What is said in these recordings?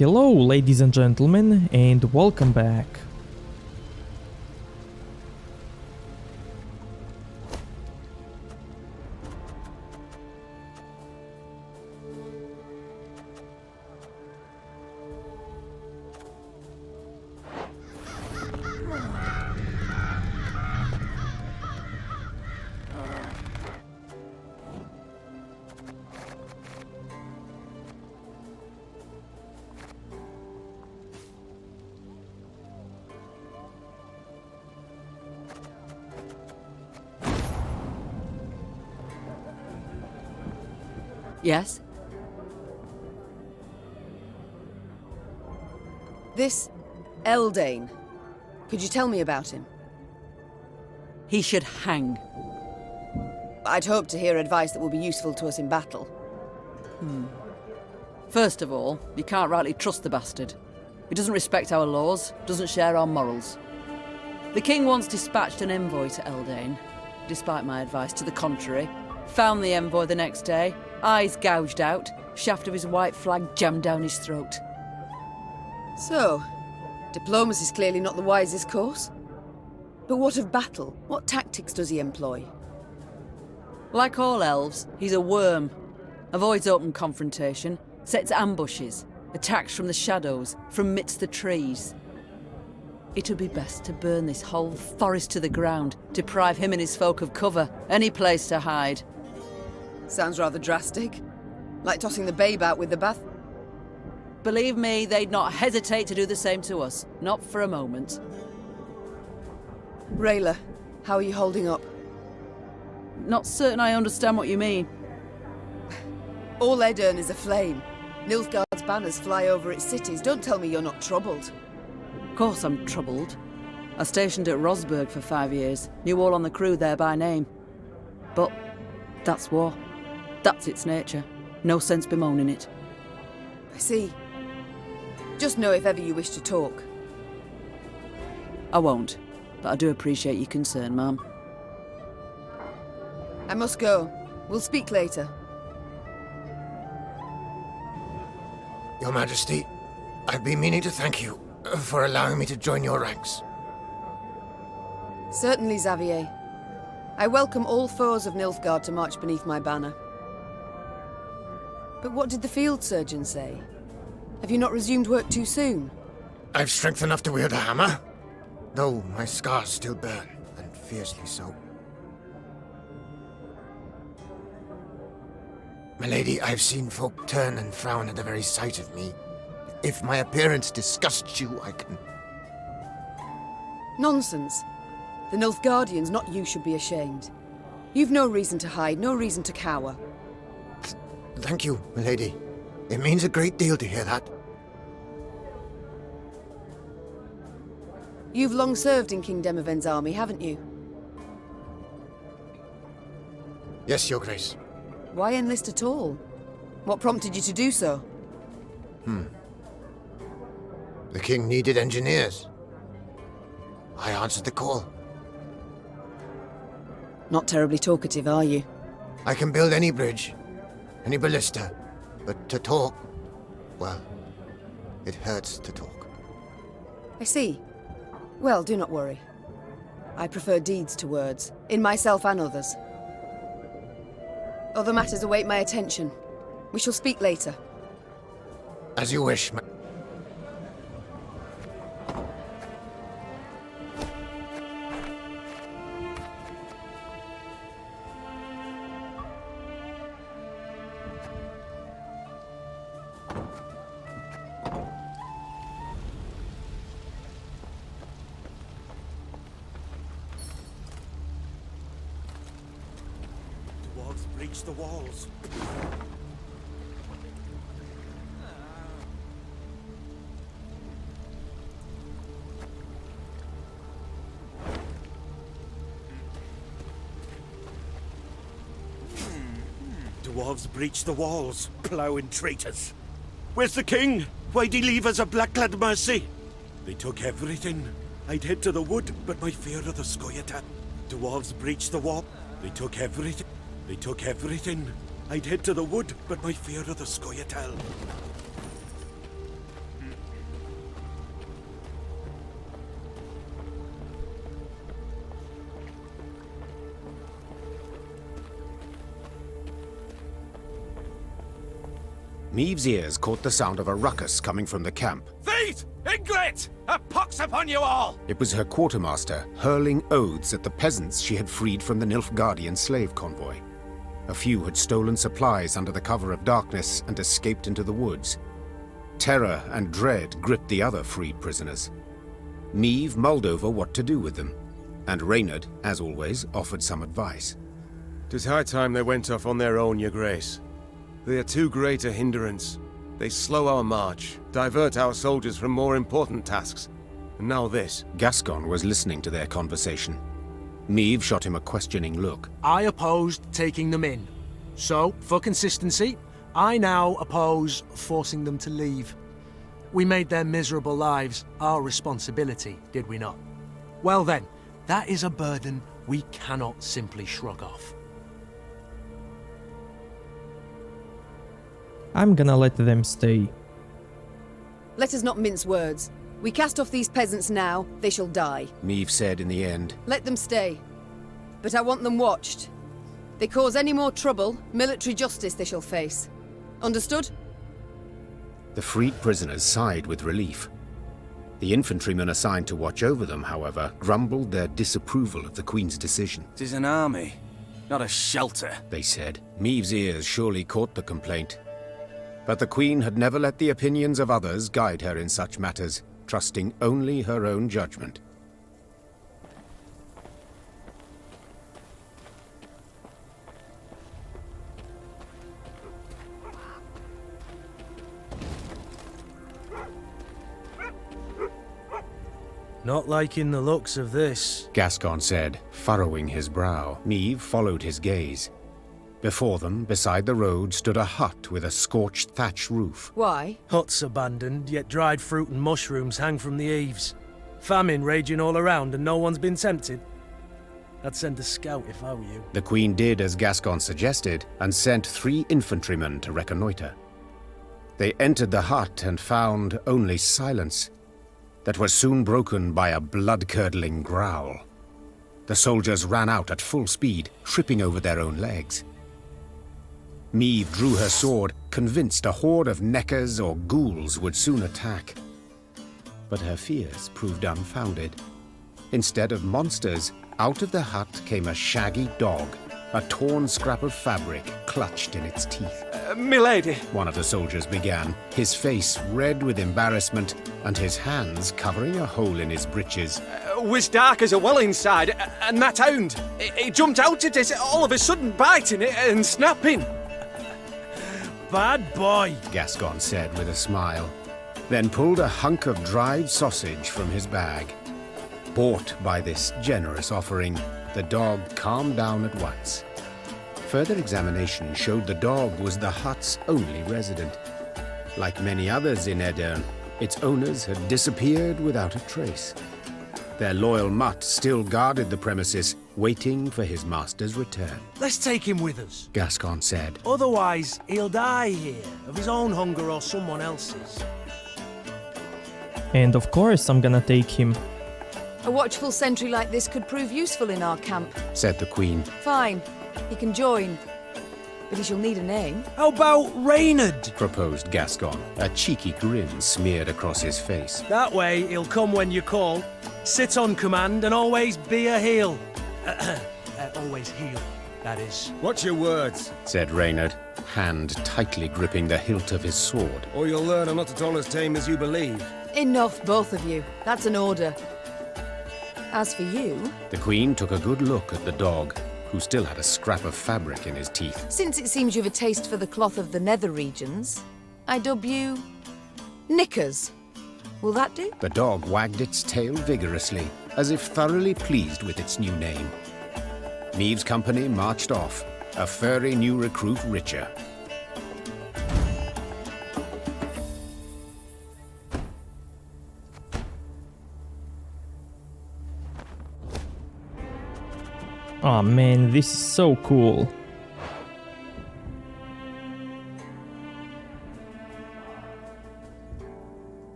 Hello, ladies and gentlemen, and welcome back. Yes? This Eldane. Could you tell me about him? He should hang. I'd hope to hear advice that will be useful to us in battle. First of all, you can't rightly trust the bastard. He doesn't respect our laws, doesn't share our morals. The king once dispatched an envoy to Eldane, despite my advice to the contrary. Found the envoy the next day, eyes gouged out, shaft of his white flag jammed down his throat. So, diplomacy's clearly not the wisest course. But what of battle? What tactics does he employ? Like all elves, he's a worm. Avoids open confrontation, sets ambushes, attacks from the shadows, from midst the trees. It would be best to burn this whole forest to the ground, deprive him and his folk of cover, any place to hide. Sounds rather drastic. Like tossing the babe out with the bath. Believe me, they'd not hesitate to do the same to us. Not for a moment. Rayla, how are you holding up? Not certain I understand what you mean. All Edirn is aflame. Nilfgaard's banners fly over its cities. Don't tell me you're not troubled. Of course I'm troubled. I stationed at Rosberg for 5 years. Knew all on the crew there by name. But that's war. That's its nature. No sense bemoaning it. I see. Just know if ever you wish to talk. I won't, but I do appreciate your concern, ma'am. I must go. We'll speak later. Your Majesty, I've been meaning to thank you for allowing me to join your ranks. Certainly, Xavier. I welcome all foes of Nilfgaard to march beneath my banner. But what did the field surgeon say? Have you not resumed work too soon? I've strength enough to wield a hammer, though my scars still burn, and fiercely so. My lady, I've seen folk turn and frown at the very sight of me. If my appearance disgusts you, I can... Nonsense. The Nilfgaardians, not you, should be ashamed. You've no reason to hide, no reason to cower. Thank you, my lady. It means a great deal to hear that. You've long served in King Demoven's army, haven't you? Yes, Your Grace. Why enlist at all? What prompted you to do so? The king needed engineers. I answered the call. Not terribly talkative, are you? I can build any bridge, any ballista, but to talk, well, it hurts to talk. I see. Well, do not worry. I prefer deeds to words, in myself and others. Other matters await my attention. We shall speak later. As you wish, Breach the walls. Dwarves breach the walls, ploughing traitors. Where's the king? Why'd he leave us a black-clad mercy? They took everything. I'd head to the wood, but my fear of the Scoia'tael. Dwarves breached the wall. They took everything. They took everything. I'd head to the wood, but my fear of the Scoia'tael. Meave's ears caught the sound of a ruckus coming from the camp. Thief! Ingrid! A pox upon you all! It was her quartermaster hurling oaths at the peasants she had freed from the Nilfgaardian slave convoy. A few had stolen supplies under the cover of darkness and escaped into the woods. Terror and dread gripped the other freed prisoners. Meave mulled over what to do with them, and Reynard, as always, offered some advice. "'Tis high time they went off on their own, your grace. They are too great a hindrance. They slow our march, divert our soldiers from more important tasks. And now this." Gascon was listening to their conversation. Meave shot him a questioning look. I opposed taking them in. So, for consistency, I now oppose forcing them to leave. We made their miserable lives our responsibility, did we not? Well then, that is a burden we cannot simply shrug off. I'm gonna let them stay. Let us not mince words. We cast off these peasants now, they shall die. Meave said in the end. Let them stay. But I want them watched. They cause any more trouble, military justice they shall face. Understood? The freed prisoners sighed with relief. The infantrymen assigned to watch over them, however, grumbled their disapproval of the Queen's decision. "'Tis an army, not a shelter," they said. Meave's ears surely caught the complaint. But the Queen had never let the opinions of others guide her in such matters, trusting only her own judgment. Not liking the looks of this, Gascon said, furrowing his brow. Meave followed his gaze. Before them, beside the road, stood a hut with a scorched thatch roof. Why? Huts abandoned, yet dried fruit and mushrooms hang from the eaves. Famine raging all around and no one's been tempted. I'd send a scout if I were you. The Queen did as Gascon suggested, and sent 3 infantrymen to reconnoiter. They entered the hut and found only silence, that was soon broken by a blood-curdling growl. The soldiers ran out at full speed, tripping over their own legs. Meave drew her sword, convinced a horde of neckers or ghouls would soon attack. But her fears proved unfounded. Instead of monsters, out of the hut came a shaggy dog, a torn scrap of fabric clutched in its teeth. "Milady," one of the soldiers began, his face red with embarrassment and his hands covering a hole in his breeches. "was dark as a well inside, and that hound, it jumped out at us all of a sudden, biting it and snapping." Bad boy, Gascon said with a smile, then pulled a hunk of dried sausage from his bag. Bought by this generous offering, the dog calmed down at once. Further examination showed the dog was the hut's only resident. Like many others in Aedirn, its owners had disappeared without a trace. Their loyal mutt still guarded the premises, waiting for his master's return. Let's take him with us. Gascon said. Otherwise, he'll die here, of his own hunger or someone else's. And of course I'm gonna take him. A watchful sentry like this could prove useful in our camp. Said the Queen. Fine, he can join. But he shall need a name. How about Reynard? Proposed Gascon. A cheeky grin smeared across his face. That way, he'll come when you call, sit on command, and always be a heel. Always heel, that is. "Watch your words," said Reynard, hand tightly gripping the hilt of his sword. "or you'll learn I'm not at all as tame as you believe." Enough, both of you. That's an order. As for you... The Queen took a good look at the dog, who still had a scrap of fabric in his teeth. Since it seems you've a taste for the cloth of the nether regions, I dub you... Knickers. Will that do? The dog wagged its tail vigorously, as if thoroughly pleased with its new name. Meave's company marched off, a furry new recruit richer. Oh man, this is so cool.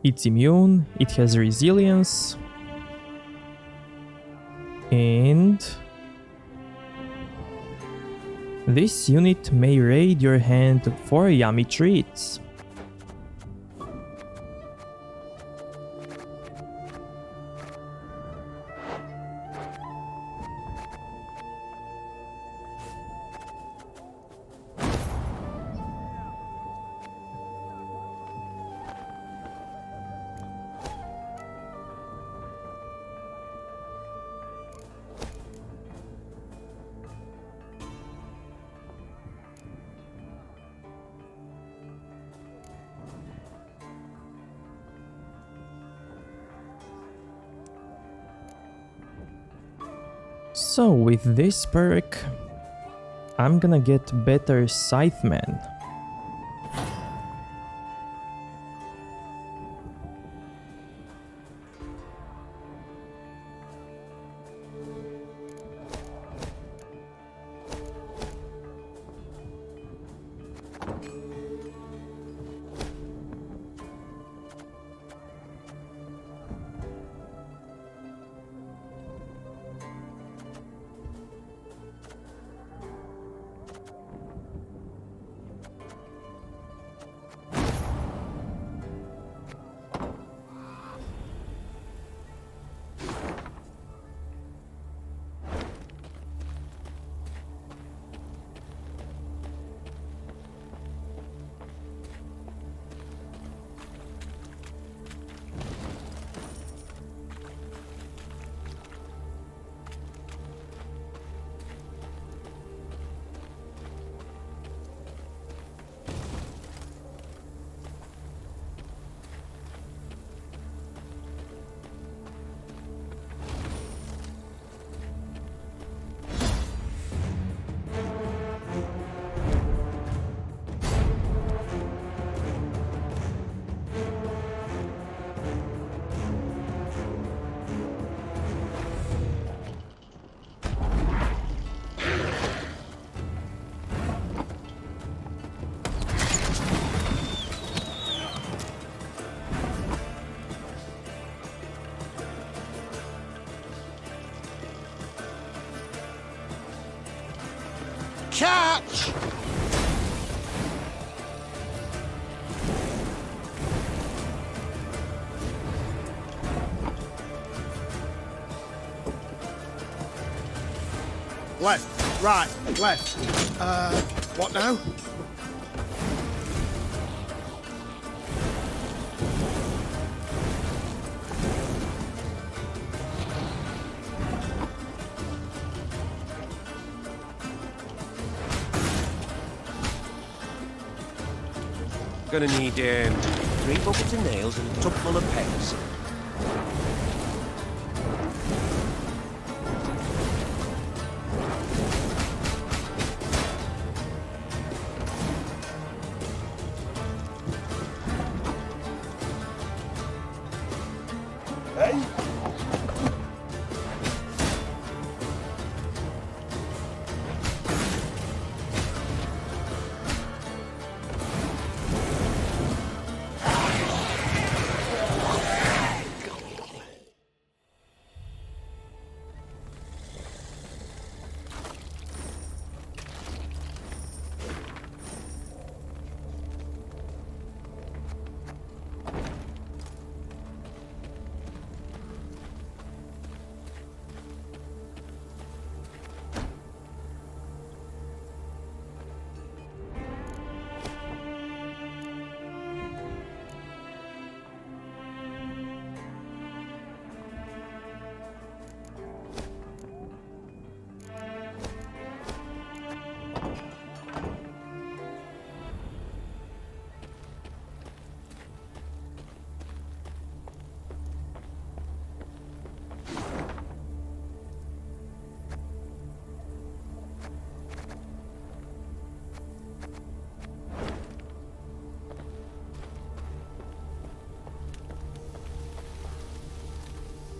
It's immune, it has resilience, and This unit may raid your hand for yummy treats. So with this perk, I'm gonna get better Scytheman. Catch! Left, right, left. What now? Gonna need 3 buckets of nails and a tub full of pegs.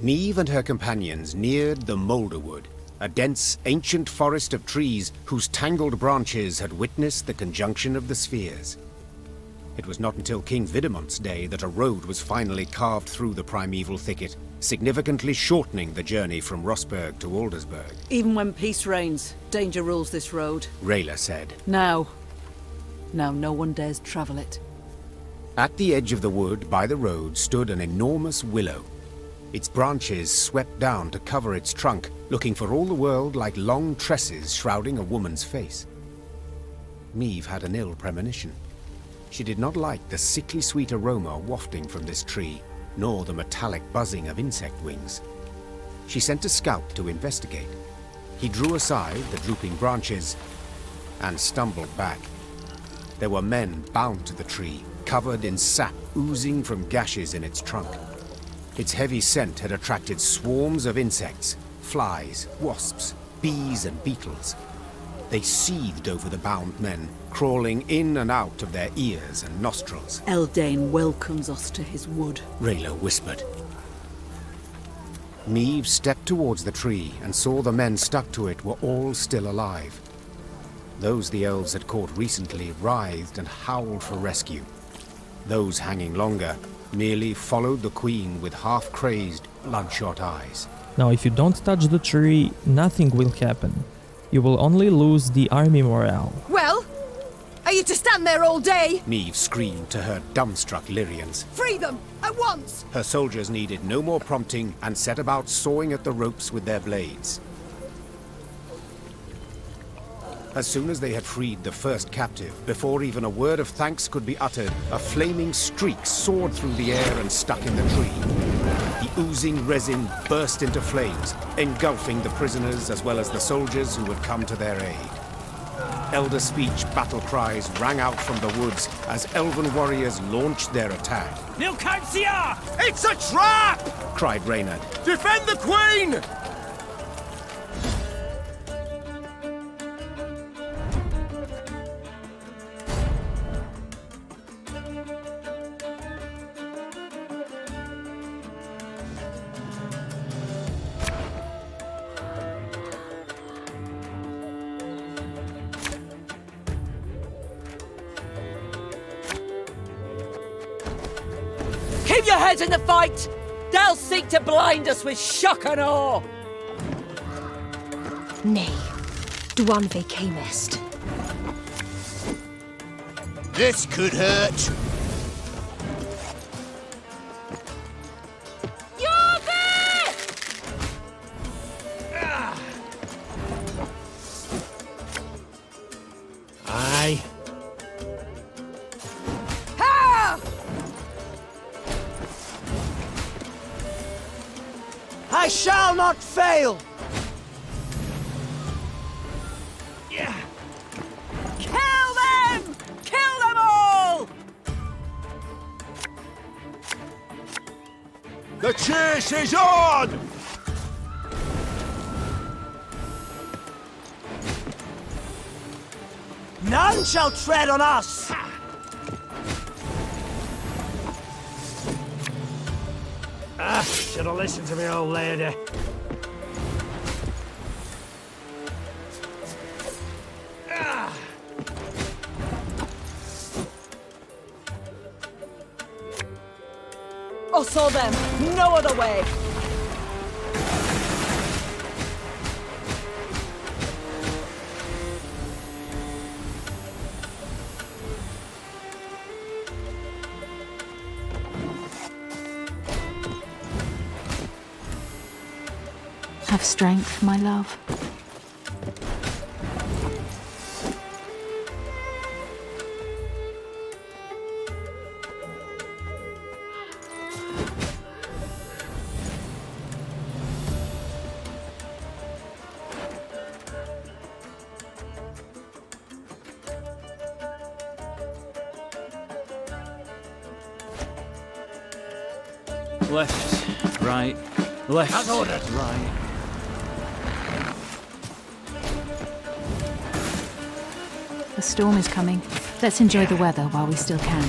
Neve and her companions neared the Moulderwood, a dense, ancient forest of trees whose tangled branches had witnessed the conjunction of the spheres. It was not until King Vidamont's day that a road was finally carved through the primeval thicket, significantly shortening the journey from Rossburg to Aldersburg. Even when peace reigns, danger rules this road. Rayla said. Now no one dares travel it. At the edge of the wood by the road stood an enormous willow. Its branches swept down to cover its trunk, looking for all the world like long tresses shrouding a woman's face. Meve had an ill premonition. She did not like the sickly sweet aroma wafting from this tree, nor the metallic buzzing of insect wings. She sent a scout to investigate. He drew aside the drooping branches and stumbled back. There were men bound to the tree, covered in sap oozing from gashes in its trunk. Its heavy scent had attracted swarms of insects, flies, wasps, bees and beetles. They seethed over the bound men, crawling in and out of their ears and nostrils. Eldane welcomes us to his wood, Rayla whispered. Meve stepped towards the tree and saw the men stuck to it were all still alive. Those the elves had caught recently writhed and howled for rescue. Those hanging longer merely followed the queen with half-crazed, bloodshot eyes. Now, if you don't touch the tree, nothing will happen. You will only lose the army morale. Well, are you to stand there all day? Meve screamed to her dumbstruck Lyrians. Free them, at once! Her soldiers needed no more prompting and set about sawing at the ropes with their blades. As soon as they had freed the first captive, before even a word of thanks could be uttered, a flaming streak soared through the air and stuck in the tree. The oozing resin burst into flames, engulfing the prisoners as well as the soldiers who had come to their aid. Elder speech battle cries rang out from the woods as elven warriors launched their attack. Milkansia! It's a trap! Cried Reynard. Defend the queen! Keep your heads in the fight! They'll seek to blind us with shock and awe! Nay, Dwan Vfxone. This could hurt. Aye. I shall not fail! Kill them! Kill them all! The chase is on! None shall tread on us! Should have listened to me old lady. Us or them, no other way! Have strength, my love. Left, right, left, As ordered. right. The storm is coming. Let's enjoy the weather while we still can.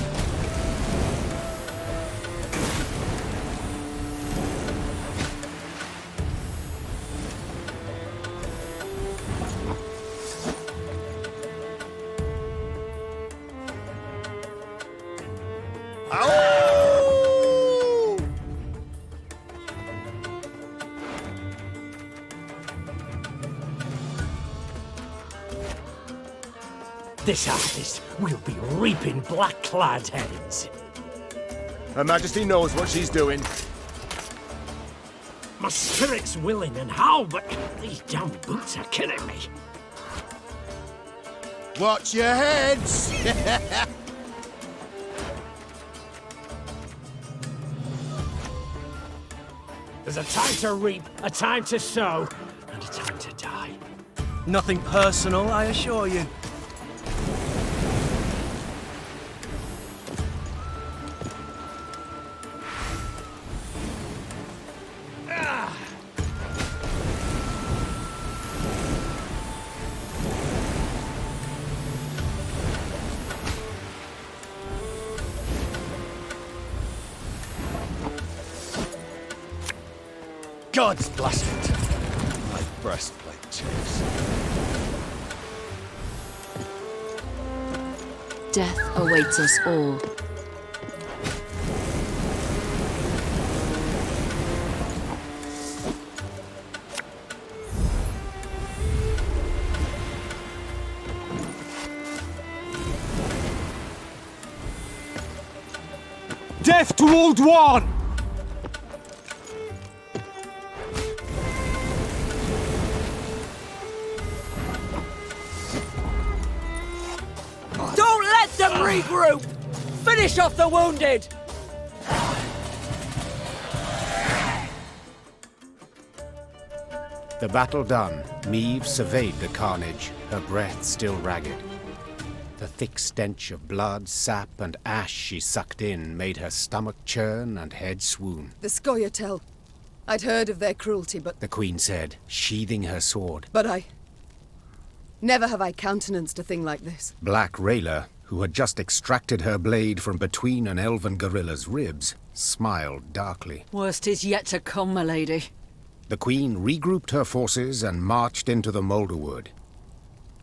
This harvest, we'll be reaping black-clad heads. Her Majesty knows what she's doing. My spirit's willing and how, but these damn boots are killing me. Watch your heads! There's a time to reap, a time to sow, and a time to die. Nothing personal, I assure you. God's blast it. My breastplate chafes. Death awaits us all. Death to Old One! Don't let them regroup! Finish off the wounded! The battle done, Meve surveyed the carnage, her breath still ragged. The thick stench of blood, sap, and ash she sucked in made her stomach churn and head swoon. The Scoia'tael. I'd heard of their cruelty, but... The queen said, sheathing her sword. But never have I countenanced a thing like this. Black Rayla, who had just extracted her blade from between an elven gorilla's ribs, smiled darkly. Worst is yet to come, my lady. The queen regrouped her forces and marched into the Moulderwood.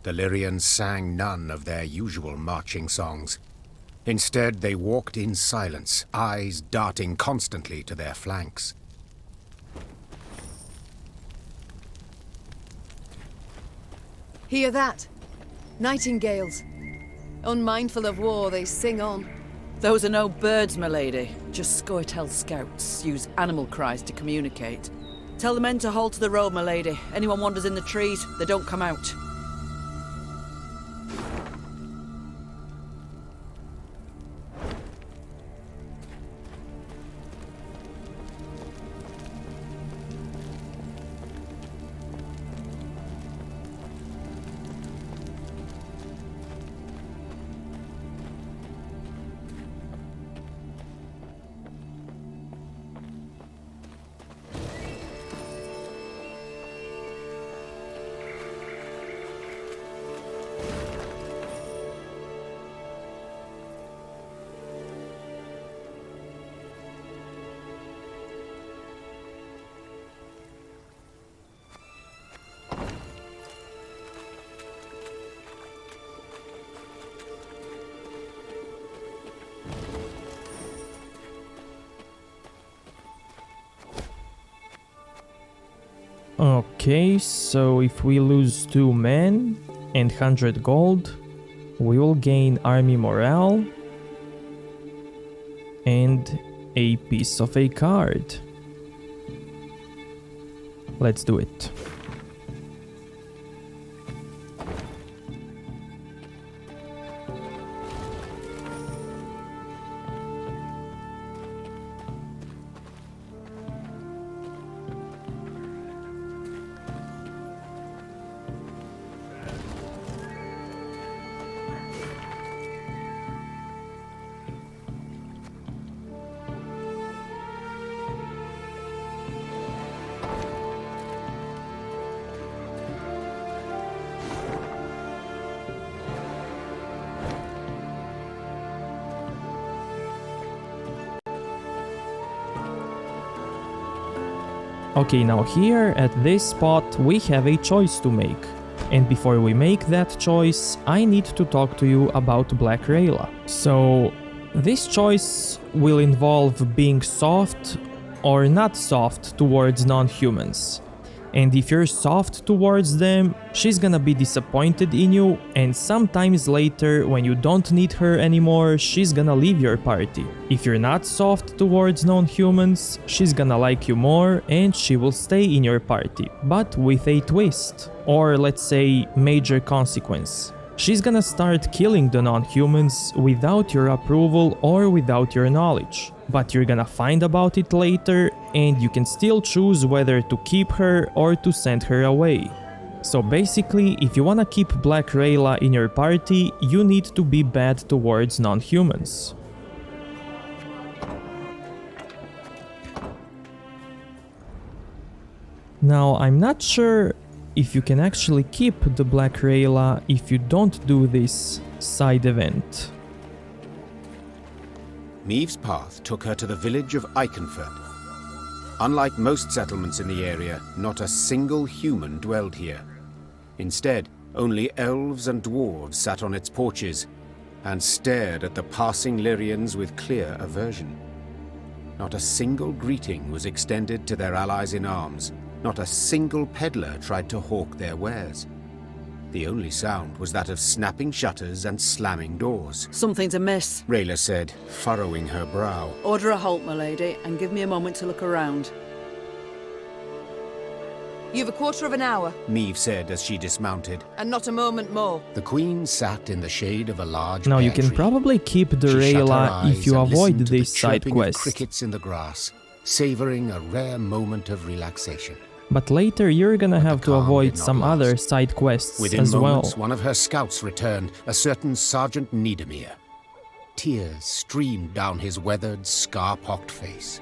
The Lyrians sang none of their usual marching songs. Instead, they walked in silence, eyes darting constantly to their flanks. Hear that? Nightingales. Unmindful of war, they sing on. Those are no birds, my lady. Just Scoia'tael scouts use animal cries to communicate. Tell the men to hold to the road, my lady. Anyone wanders in the trees, they don't come out. Okay, so if we lose 2 men and 100 gold, we will gain army morale and a piece of a card. Let's do it. Okay, now here at this spot we have a choice to make. And before we make that choice, I need to talk to you about Black Rayla. So, this choice will involve being soft or not soft towards non-humans. And if you're soft towards them, she's gonna be disappointed in you, and sometimes later, when you don't need her anymore, she's gonna leave your party. If you're not soft towards non-humans, she's gonna like you more and she will stay in your party, but with a twist, or let's say major consequence. She's gonna start killing the non-humans without your approval or without your knowledge. But you're gonna find about it later, and you can still choose whether to keep her or to send her away. So basically, if you wanna keep Black Rayla in your party, you need to be bad towards non-humans. Now, I'm not sure if you can actually keep the Black Rayla if you don't do this side event. Maeve's path took her to the village of Iconfurt. Unlike most settlements in the area, not a single human dwelled here. Instead, only elves and dwarves sat on its porches and stared at the passing Lyrians with clear aversion. Not a single greeting was extended to their allies in arms. Not a single peddler tried to hawk their wares. The only sound was that of snapping shutters and slamming doors. Something's amiss. Rayla said, furrowing her brow. Order a halt, my lady, and give me a moment to look around. You've a quarter of an hour. Maeve said as she dismounted. And not a moment more. The Queen sat in the shade of a large Now pear you can tree. probably keep the She shut her Rayla if eyes you and avoid listened to the this side chirping of quest. crickets in the grass, savoring a rare moment of relaxation. But later you're gonna have to calm avoid did not some last. other side quests Within as well. moments, one of her scouts returned, a certain Sergeant Niedermere. Tears streamed down his weathered, scar-pocked face.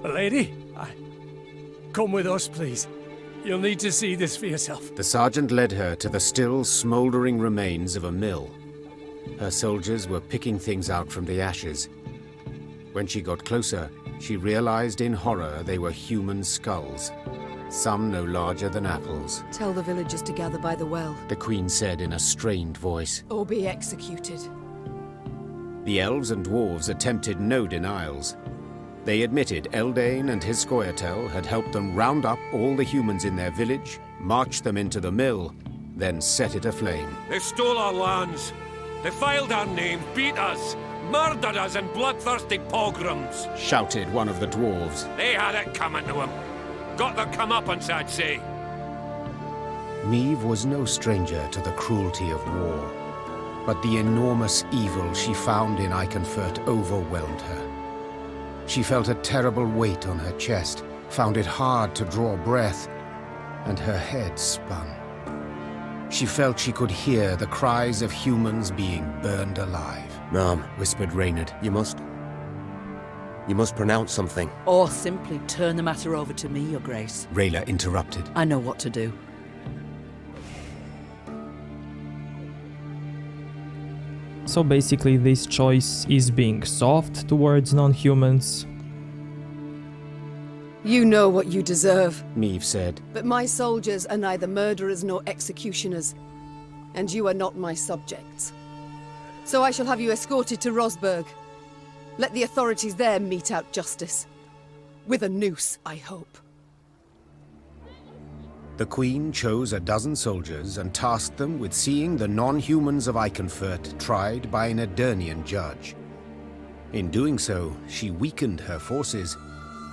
Lady, come with us, please. You'll need to see this for yourself. The sergeant led her to the still, smouldering remains of a mill. Her soldiers were picking things out from the ashes. When she got closer, she realized in horror they were human skulls, some no larger than apples. Tell the villagers to gather by the well, The Queen said in a strained voice. or be executed. The elves and dwarves attempted no denials. They admitted Eldane and his Scoia'tael had helped them round up all the humans in their village, march them into the mill, then set it aflame. They stole our lands, defiled our name, beat us, murdered us in bloodthirsty pogroms. Shouted one of the dwarves. They had it coming to them. Got their comeuppance, I'd say. Maeve was no stranger to the cruelty of war, but the enormous evil she found in Iconfurt overwhelmed her. She felt a terrible weight on her chest, found it hard to draw breath, and her head spun. She felt she could hear the cries of humans being burned alive. Ma'am, whispered Reynard. You must pronounce something. Or simply turn the matter over to me, Your Grace. Rayla interrupted. I know what to do. So basically this choice is being soft towards non-humans. You know what you deserve. Maeve said. But my soldiers are neither murderers nor executioners, and you are not my subjects. So I shall have you escorted to Rosberg. Let the authorities there mete out justice. With a noose, I hope. The Queen chose a dozen soldiers and tasked them with seeing the non-humans of Iconfurt tried by an Edirnian judge. In doing so, she weakened her forces,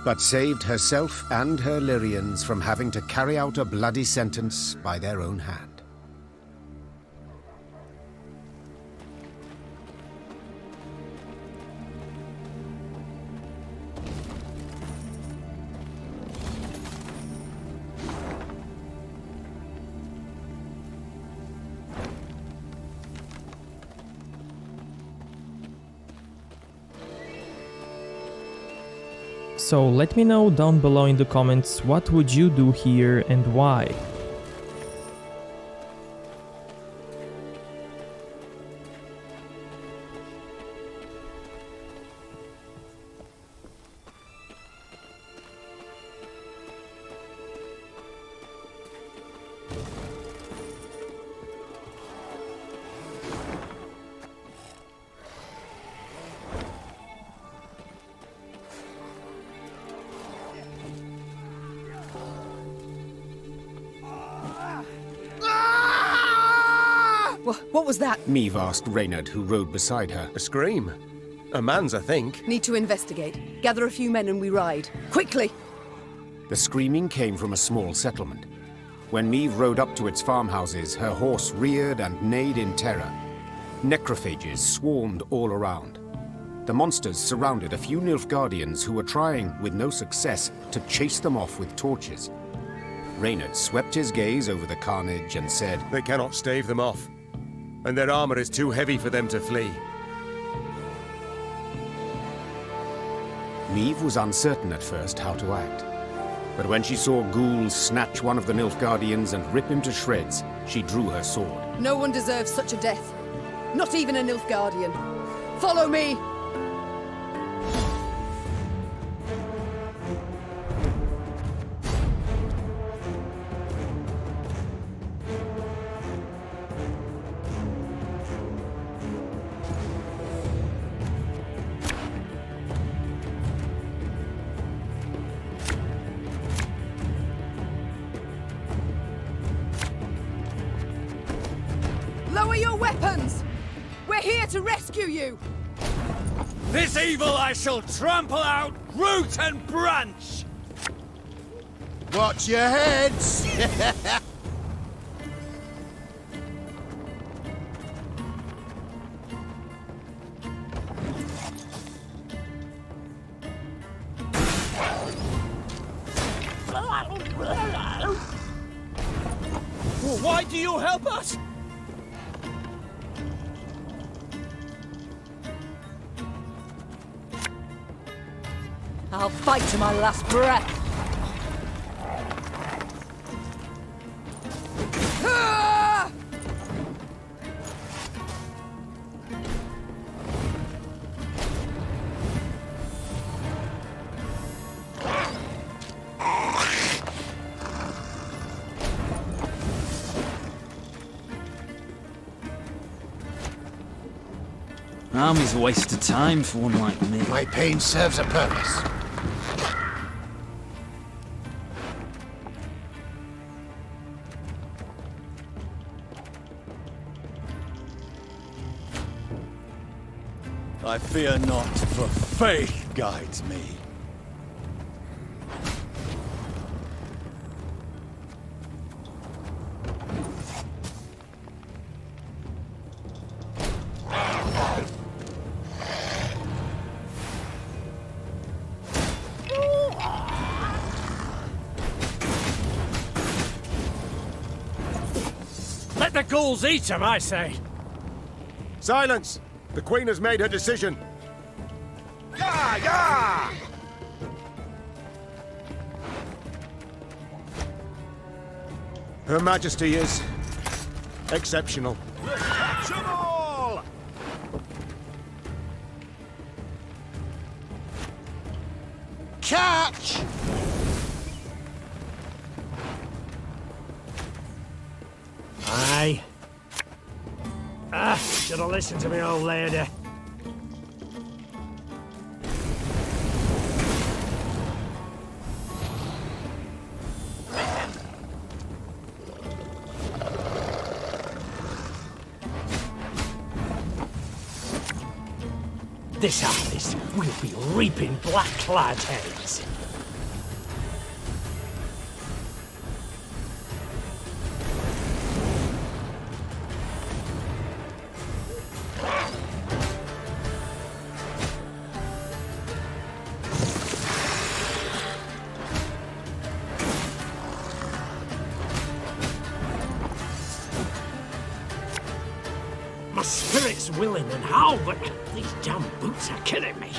but saved herself and her Lyrians from having to carry out a bloody sentence by their own hand. So let me know down below in the comments what would you do here and why. What was that? Meve asked Reynard, who rode beside her. A scream. A man's, I think. Need to investigate. Gather a few men and we ride. Quickly! The screaming came from a small settlement. When Meve rode up to its farmhouses, her horse reared and neighed in terror. Necrophages swarmed all around. The monsters surrounded a few Nilfgaardians who were trying, with no success, to chase them off with torches. Reynard swept his gaze over the carnage and said, They cannot stave them off, and their armor is too heavy for them to flee. Meve was uncertain at first how to act. But when she saw ghouls snatch one of the Nilfgaardians and rip him to shreds, she drew her sword. No one deserves such a death. Not even a Nilfgaardian. Follow me! Lower your weapons! We're here to rescue you! This evil I shall trample out, root and branch! Watch your heads! Why do you help us? I'll fight to my last breath. Ah! Army's a waste of time for one like me. My pain serves a purpose. I fear not, for faith guides me. Let the ghouls eat them, I say. Silence! The Queen has made her decision. Yeah, yeah! Her Majesty is exceptional. Catch 'em all! Catch! Aye. Should have listened to me, old lady. This harvest, we'll be reaping black-clad heads. My spirit's willing and how, but these damn boots are killing me.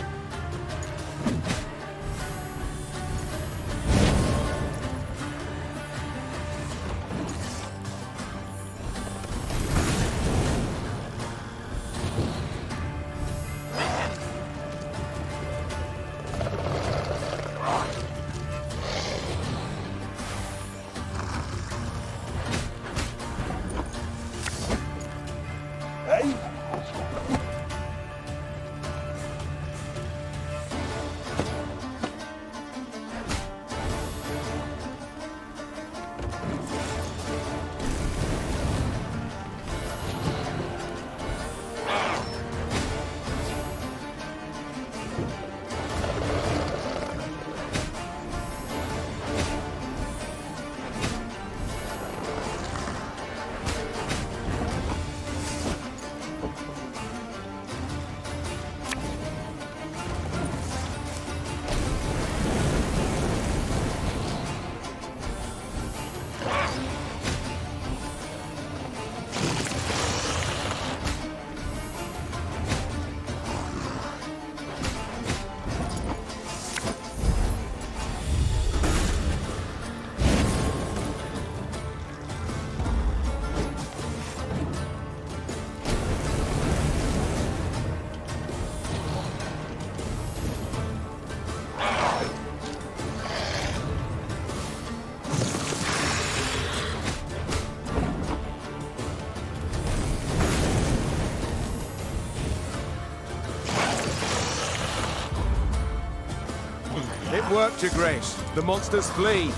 It worked, Your Grace. The monsters flee.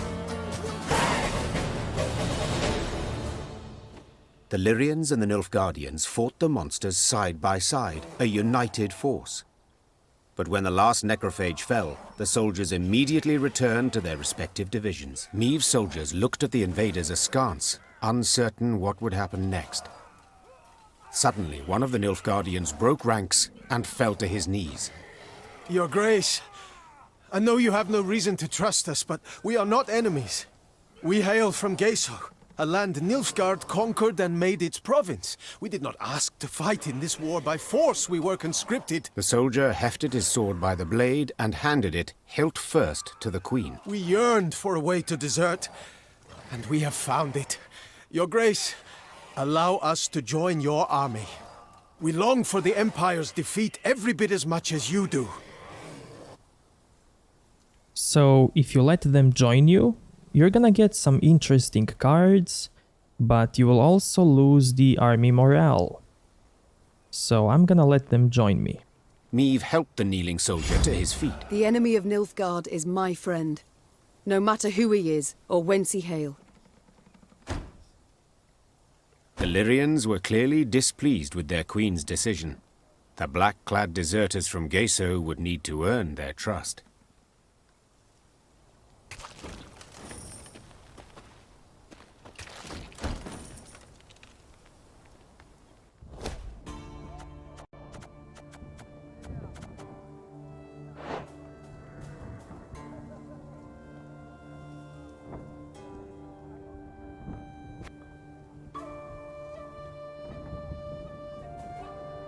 The Lyrians and the Nilfgaardians fought the monsters side by side, a united force. But when the last necrophage fell, the soldiers immediately returned to their respective divisions. Meave's soldiers looked at the invaders askance, uncertain what would happen next. Suddenly, one of the Nilfgaardians broke ranks and fell to his knees. Your Grace, I know you have no reason to trust us, but we are not enemies. We hail from Geso, a land Nilfgaard conquered and made its province. We did not ask to fight in this war by force. We were conscripted. The soldier hefted his sword by the blade and handed it, hilt first, to the queen. We yearned for a way to desert, and we have found it. Your Grace, allow us to join your army. We long for the Empire's defeat every bit as much as you do. So, if you let them join you, you're gonna get some interesting cards, but you will also lose the army morale. So I'm gonna let them join me. Meave helped the kneeling soldier to his feet. The enemy of Nilfgaard is my friend, no matter who he is or whence he hail. The Lyrians were clearly displeased with their queen's decision. The black-clad deserters from Geso would need to earn their trust.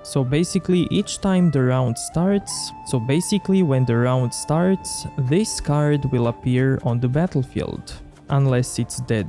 So basically each time the round starts, when the round starts, this card will appear on the battlefield, unless it's dead.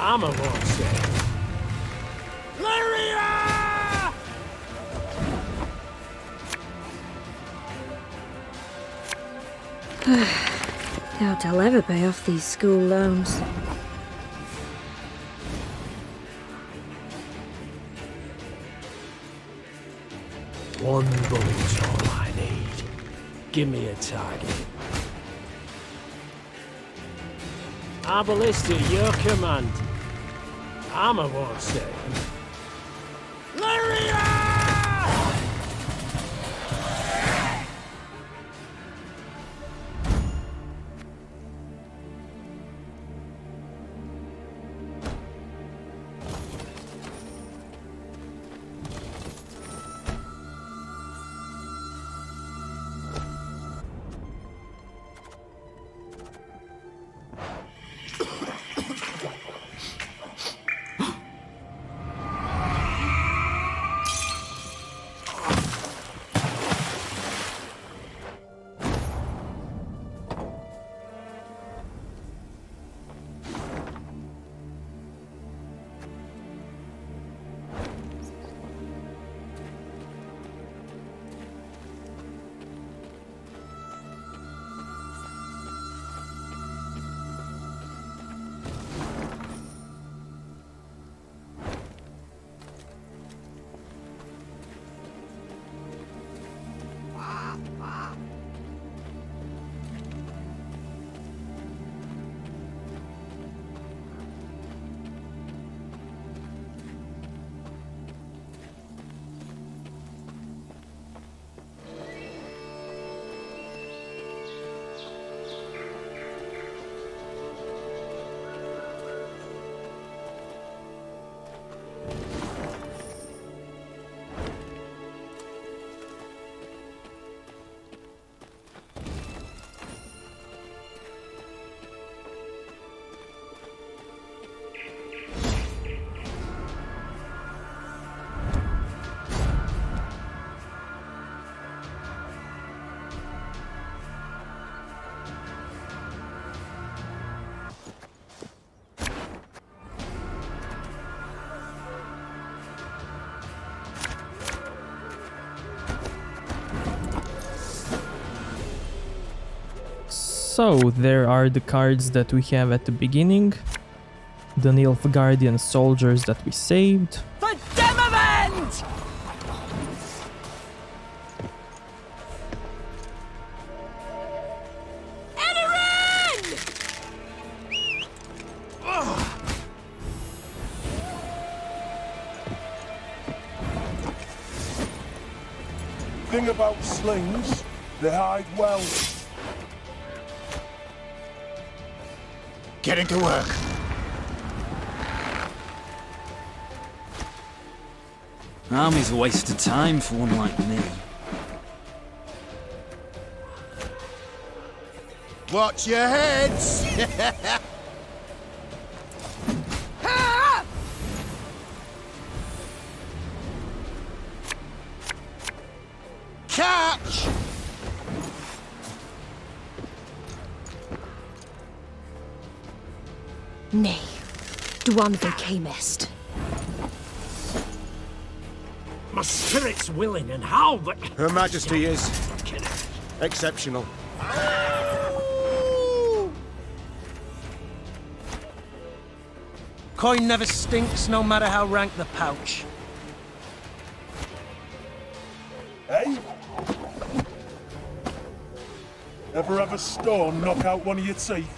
Armor won't save. Lyria! Doubt I'll ever pay off these school loans. One bullet's all I need. Give me a target. Our ballista, your command. Armor won't save. Lyria! So, there are the cards that we have at the beginning, the Nilfgaardian soldiers that we saved. For Demavend! Thing about slings, they hide well. Getting to work. Army's a waste of time for one like me. Watch your heads! Catch! Nay, Dwan Vfxone. My spirit's willing and how, but... Her Majesty is exceptional. Coin never stinks, no matter how rank the pouch. Eh? Ever have a stone knock out one of your teeth?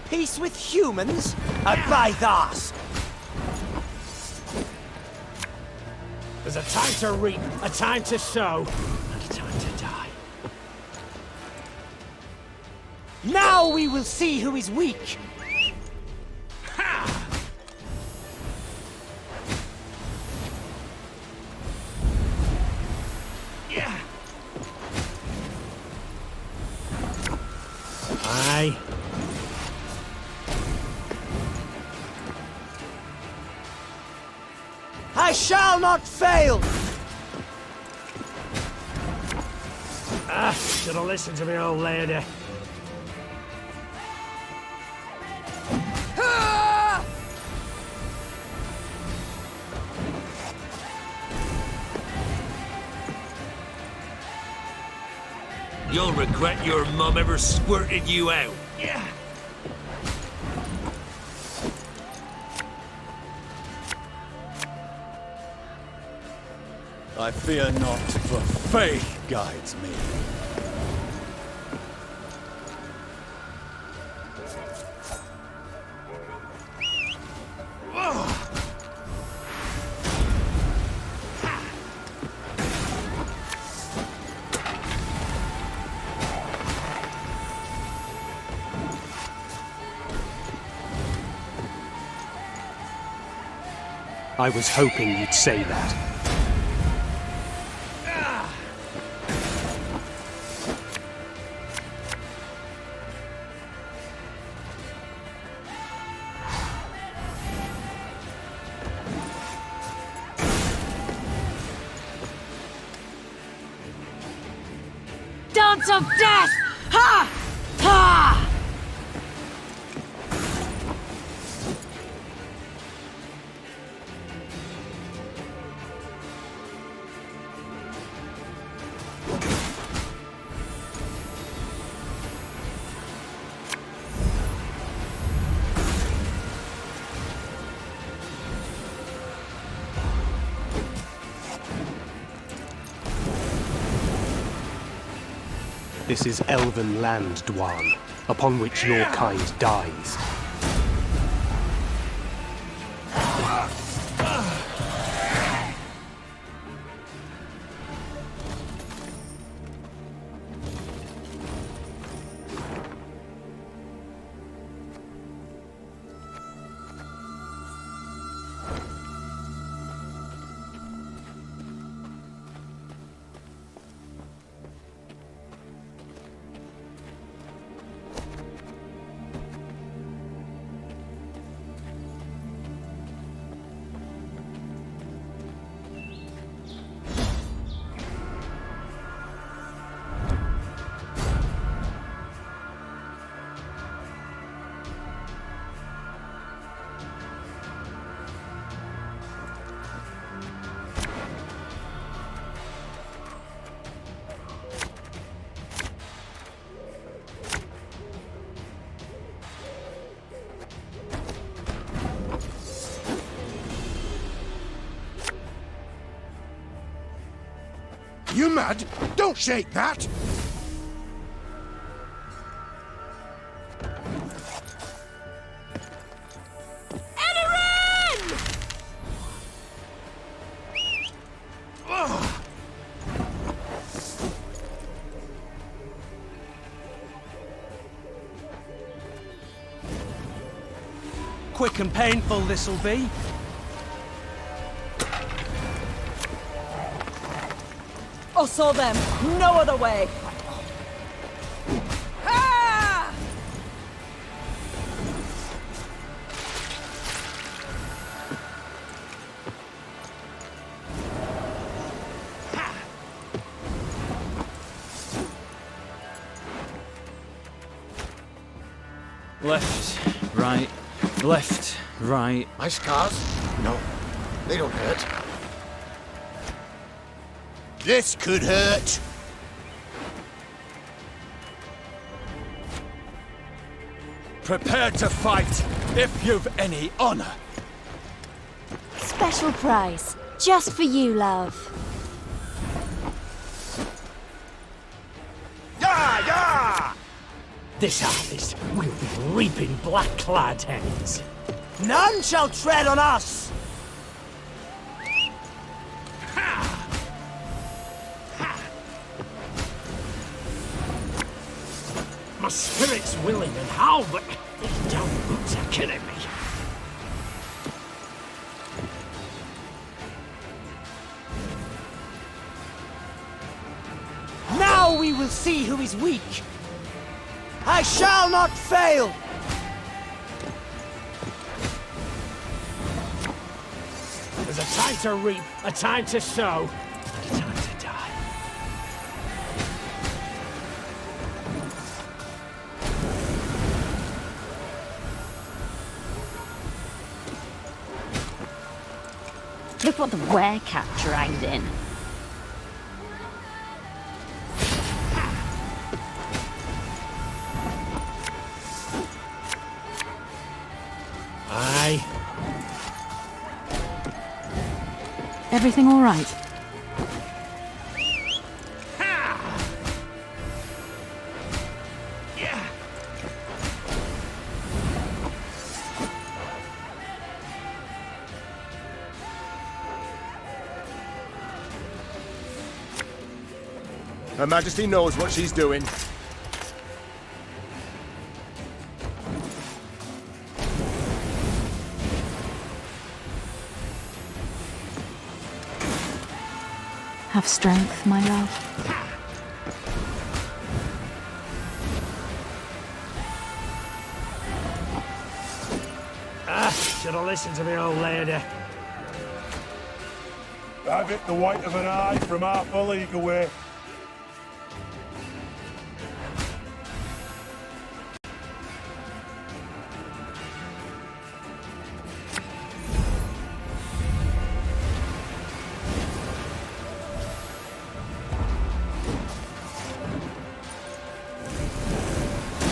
Peace with humans? A Bythos! There's a time to reap, a time to sow, and a time to die. Now we will see who is weak! Ha! Yeah! Aye. I shall not fail! Should have listened to me, old lady. You'll regret your mum ever squirted you out. Yeah. I fear not, for faith guides me. I was hoping you'd say that. Dance of death! Ha! Ha! This is elven land, Dwan, upon which your kind dies. You mad? Don't shake that! Quick and painful this'll be. I saw them. No other way. Ah! Left, right, left, right. My scars? No, they don't hurt. This could hurt. Prepare to fight, if you've any honor. Special prize, just for you, love. Yeah, yeah! This harvest will be reaping black-clad hands. None shall tread on us! My spirit's willing and how, but these damn boots are killing me. Now we will see who is weak. I shall not fail! There's a time to reap, a time to sow, and a time to die. Look what the werecat dragged in. Aye. Everything all right? Her Majesty knows what she's doing. Have strength, my love. Should have listened to me old lady. Have it the white of an eye from half a league away.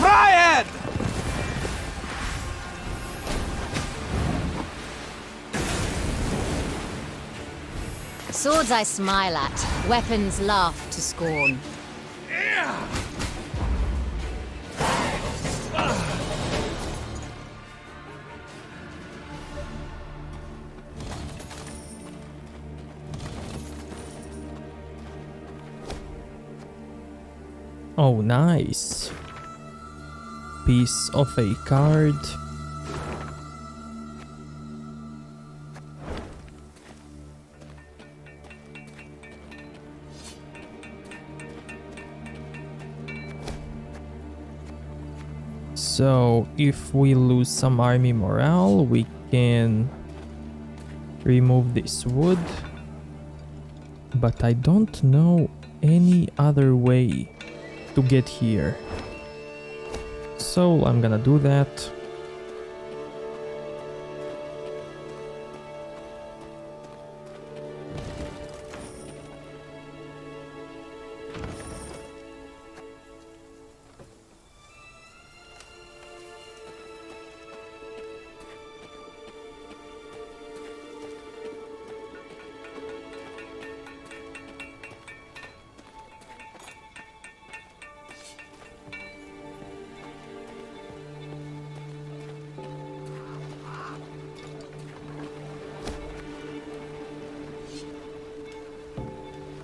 Ryan! Swords I smile at, weapons laugh to scorn. Oh, nice. Piece of a card. So, if we lose some army morale, we can remove this wood. But I don't know any other way to get here. So, I'm gonna do that.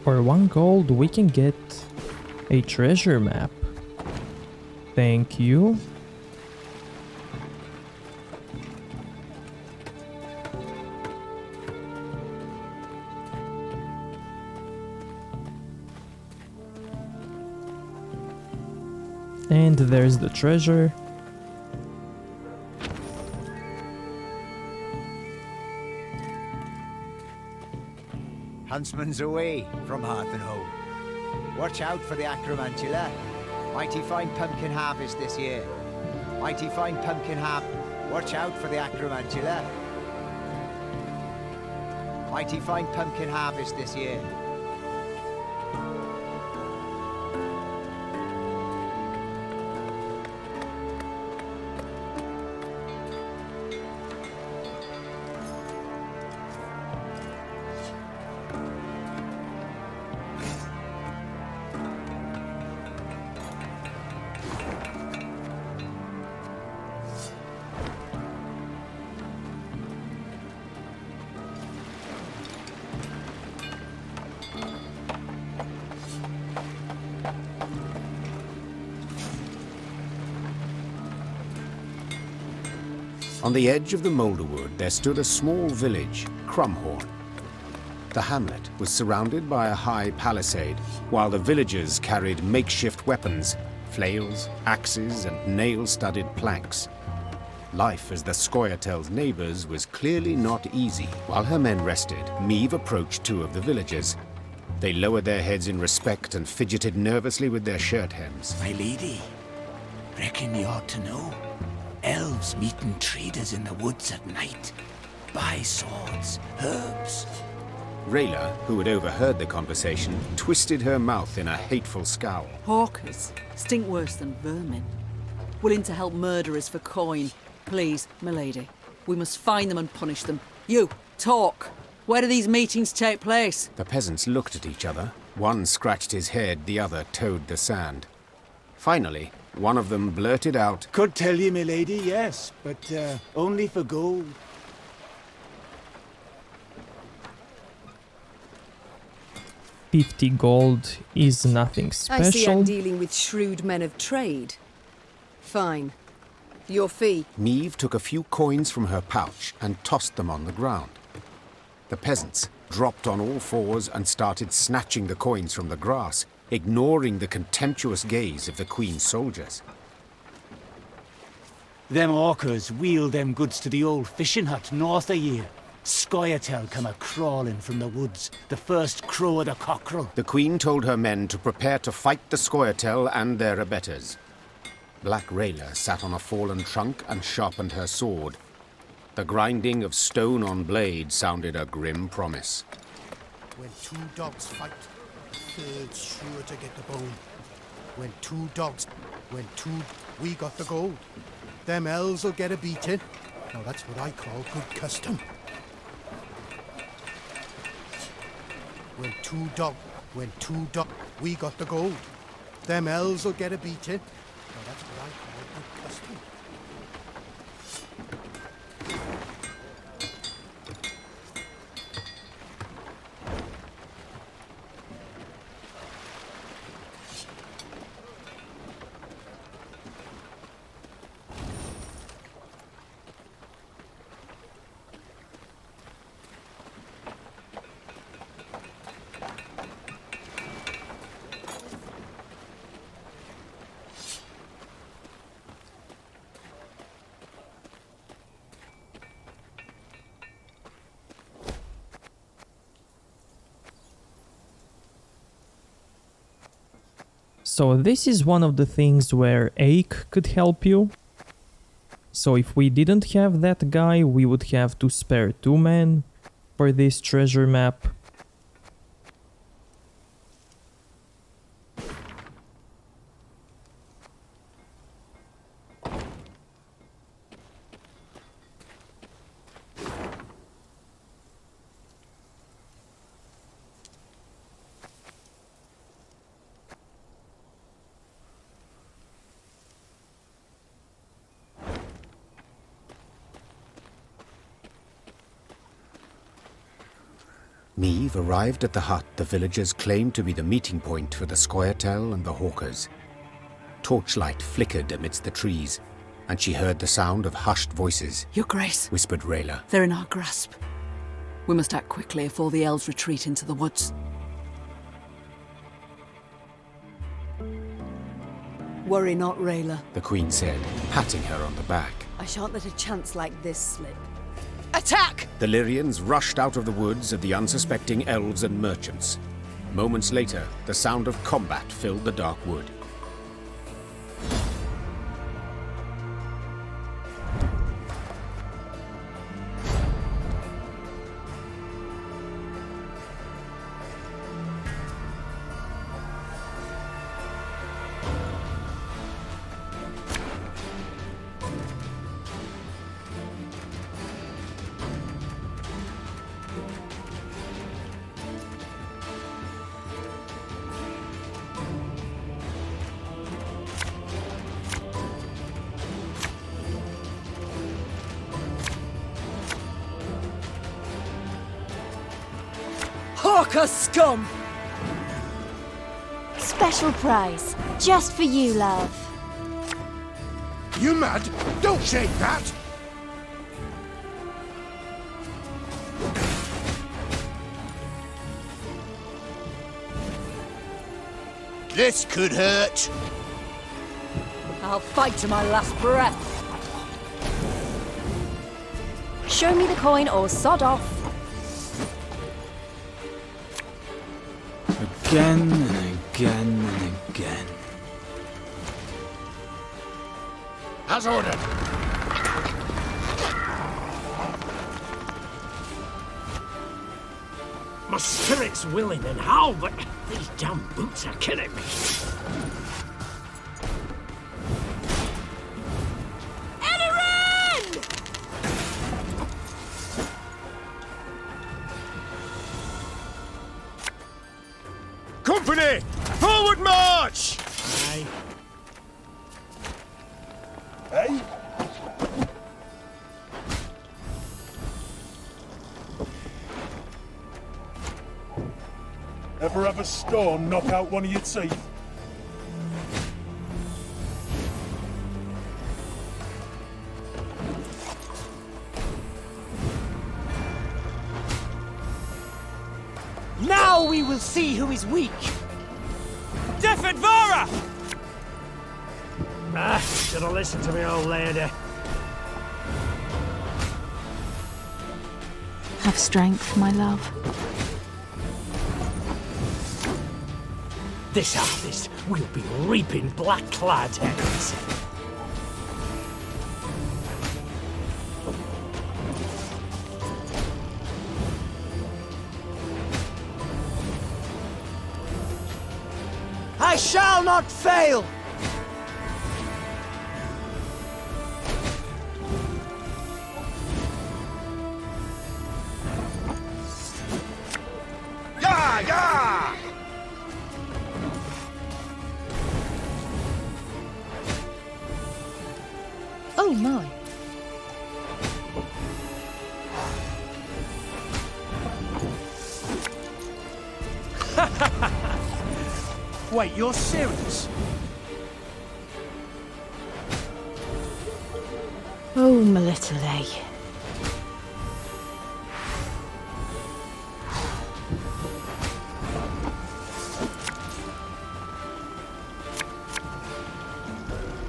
For 1 gold, we can get a treasure map. Thank you. And there's the treasure. Huntsman's away from hearth and home. Watch out for the acromantula. Mighty fine pumpkin harvest this year. Mighty fine pumpkin Watch out for the acromantula. Mighty fine pumpkin harvest this year. On the edge of the Moulderwood there stood a small village, Crumhorn. The hamlet was surrounded by a high palisade, while the villagers carried makeshift weapons, flails, axes, and nail-studded planks. Life as the Scoia'tael's neighbors was clearly not easy. While her men rested, Meave approached two of the villagers. They lowered their heads in respect and fidgeted nervously with their shirt hems. My lady, reckon you ought to know. Elves meeting traders in the woods at night. Buy swords, herbs. Rayla, who had overheard the conversation, twisted her mouth in a hateful scowl. Hawkers stink worse than vermin. Willing to help murderers for coin. Please, milady, we must find them and punish them. You, talk. Where do these meetings take place? The peasants looked at each other. One scratched his head, the other toed the sand. Finally, one of them blurted out, "Could tell you, milady, yes, but only for gold." $50 gold is nothing special. I see I'm dealing with shrewd men of trade. Fine. Your fee. Meave took a few coins from her pouch and tossed them on the ground. The peasants dropped on all fours and started snatching the coins from the grass, ignoring the contemptuous gaze of the Queen's soldiers. Them hawkers wheeled them goods to the old fishing hut north of here. Scoia'tael come a-crawling from the woods, the first crow of the cockerel. The Queen told her men to prepare to fight the Scoia'tael and their abettors. Black Rayla sat on a fallen trunk and sharpened her sword. The grinding of stone on blade sounded a grim promise. When two dogs fight, the third's sure to get the bone. We got the gold. Them elves will get a beating. Now that's what I call good custom. We got the gold. Them elves will get a beating. Now that's what I call good custom. So this is one of the things where Ache could help you. So if we didn't have that guy, we would have to spare 2 men for this treasure map. Meave arrived at the hut the villagers claimed to be the meeting point for the Scoia'tael and the hawkers. Torchlight flickered amidst the trees, and she heard the sound of hushed voices. Your Grace, whispered Rayla. They're in our grasp. We must act quickly before the elves retreat into the woods. Worry not, Rayla. The Queen said, patting her on the back. I shan't let a chance like this slip. Attack! The Lyrians rushed out of the woods at the unsuspecting elves and merchants. Moments later, the sound of combat filled the dark wood. Hawker scum! Special prize, just for you, love. You mad? Don't shake that! This could hurt. I'll fight to my last breath. Show me the coin or sod off. Again and again and again. As ordered. My spirit's willing and how, but these damn boots are killing me. Company! Forward march! Aye. Hey? Ever have a stone knock out one of your teeth? Now we will see who is weak. Defendvara! Ah, should have listened to me, old lady. Have strength, my love. This harvest will be reaping black-clad heads. I shall not fail! Yeah, yeah! Oh my. Wait, you're serious? Oh, my little lay.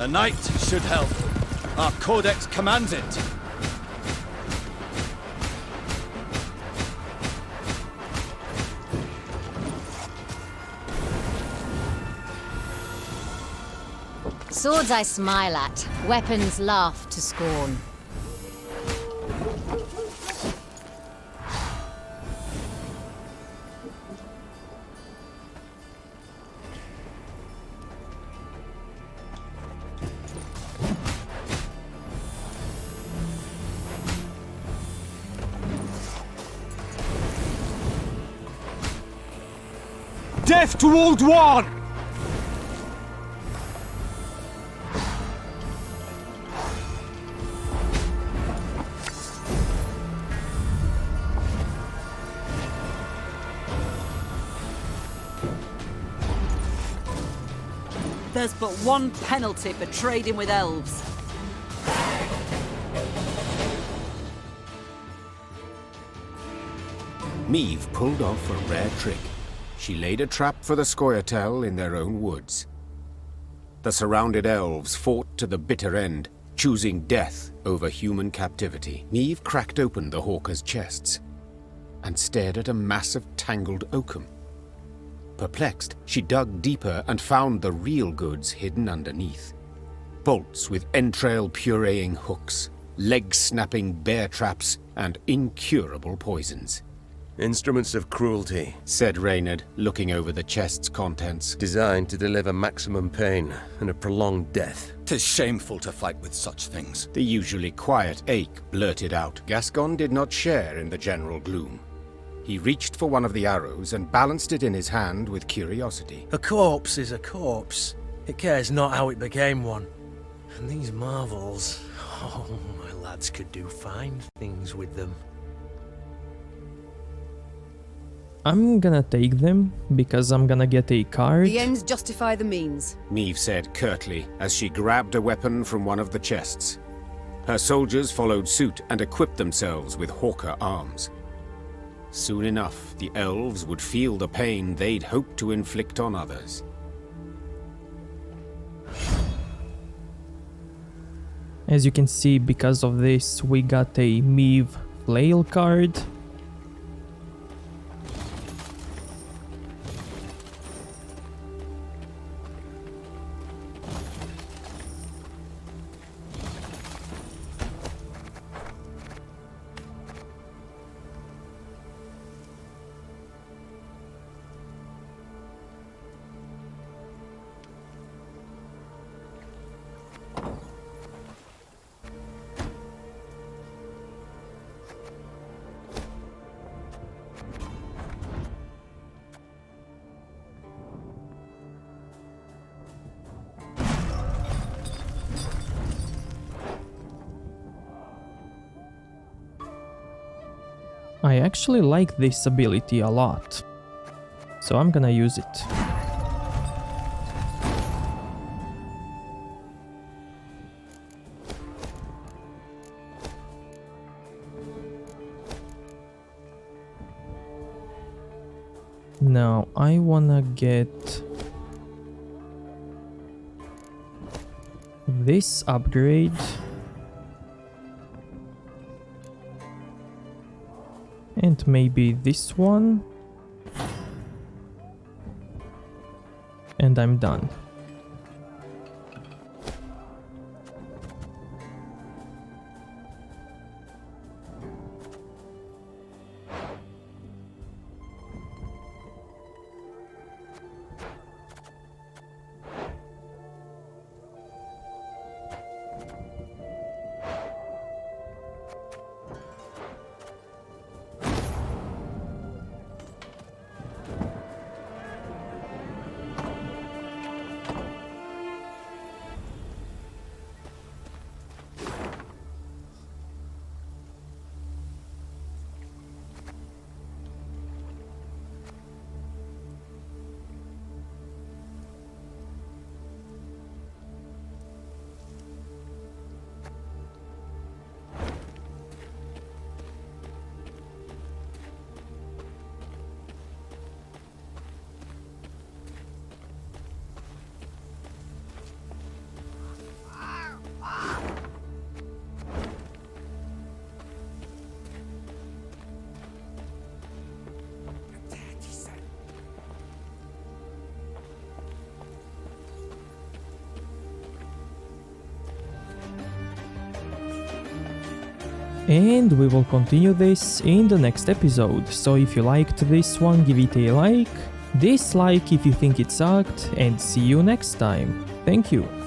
A knight should help. Our codex commands it. Swords I smile at, weapons laugh to scorn. Death to Old One! There's but one penalty for trading with elves. Meve pulled off a rare trick. She laid a trap for the Scoia'tael in their own woods. The surrounded elves fought to the bitter end, choosing death over human captivity. Meve cracked open the hawkers' chests and stared at a mass of tangled oakum. Perplexed, she dug deeper and found the real goods hidden underneath. Bolts with entrail-pureeing hooks, leg-snapping bear traps, and incurable poisons. Instruments of cruelty, said Reynard, looking over the chest's contents. Designed to deliver maximum pain and a prolonged death. 'Tis shameful to fight with such things. The usually quiet Ache blurted out. Gascon did not share in the general gloom. He reached for one of the arrows and balanced it in his hand with curiosity. A corpse is a corpse. It cares not how it became one. And these marvels, oh, my lads could do fine things with them. I'm gonna take them, because I'm gonna get a card. The ends justify the means. Meve said curtly, as she grabbed a weapon from one of the chests. Her soldiers followed suit and equipped themselves with hawker arms. Soon enough, the elves would feel the pain they'd hoped to inflict on others. As you can see, because of this, we got a Meave Flail card. I actually like this ability a lot, so I'm gonna use it. Now I wanna get this upgrade. And maybe this one. And I'm done. And we will continue this in the next episode, so if you liked this one, give it a like, dislike if you think it sucked, and see you next time. Thank you.